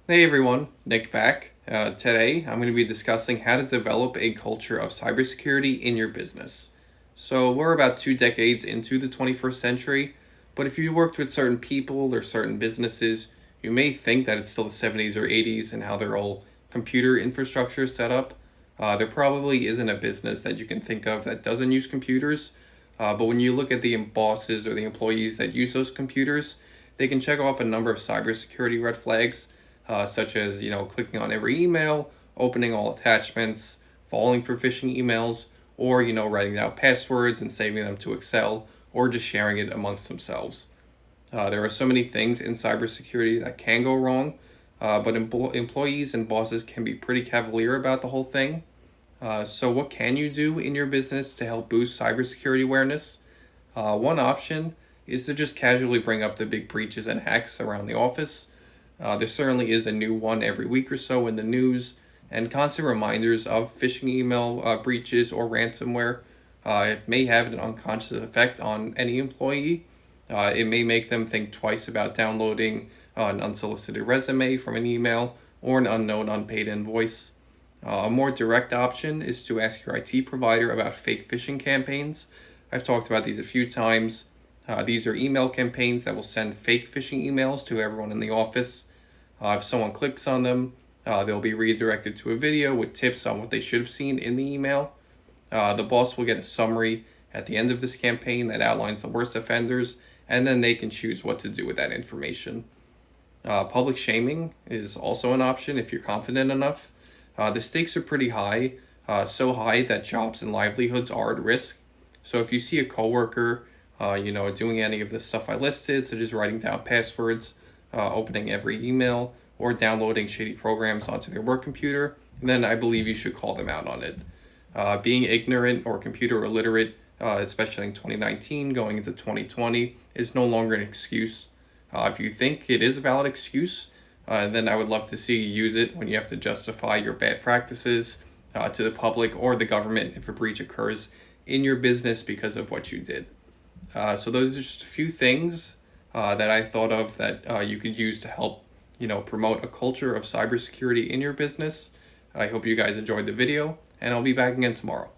Hey everyone, Nick back. Today I'm going to be discussing how to develop a culture of cybersecurity in your business. So, we're about 2 decades into the 21st century, but if you worked with certain people or certain businesses, you may think that it's still the 70s or 80s and how their whole computer infrastructure is set up. There probably isn't a business that you can think of that doesn't use computers, but when you look at the bosses or the employees that use those computers, they can check off a number of cybersecurity red flags such as clicking on every email, opening all attachments, falling for phishing emails, or writing down passwords and saving them to Excel, or just sharing it amongst themselves. There are so many things in cybersecurity that can go wrong, but employees and bosses can be pretty cavalier about the whole thing. So, what can you do in your business to help boost cybersecurity awareness? One option is to just casually bring up the big breaches and hacks around the office. There certainly is a new one every week or so in the news, and constant reminders of phishing email breaches or ransomware. It may have an unconscious effect on any employee. It may make them think twice about downloading an unsolicited resume from an email or an unknown unpaid invoice. A more direct option is to ask your IT provider about fake phishing campaigns. I've talked about these a few times. These are email campaigns that will send fake phishing emails to everyone in the office. If someone clicks on them, they'll be redirected to a video with tips on what they should have seen in the email. The boss will get a summary at the end of this campaign that outlines the worst offenders, and then they can choose what to do with that information. Public shaming is also an option if you're confident enough. The stakes are pretty high, so high that jobs and livelihoods are at risk. So if you see a coworker, doing any of the stuff I listed, such as writing down passwords, opening every email, or downloading shady programs onto their work computer, then I believe you should call them out on it. Being ignorant or computer illiterate, especially in 2019 going into 2020, is no longer an excuse. If you think it is a valid excuse, then I would love to see you use it when you have to justify your bad practices to the public or the government if a breach occurs in your business because of what you did. So those are just a few things that I thought of that you could use to help, promote a culture of cybersecurity in your business. I hope you guys enjoyed the video, and I'll be back again tomorrow.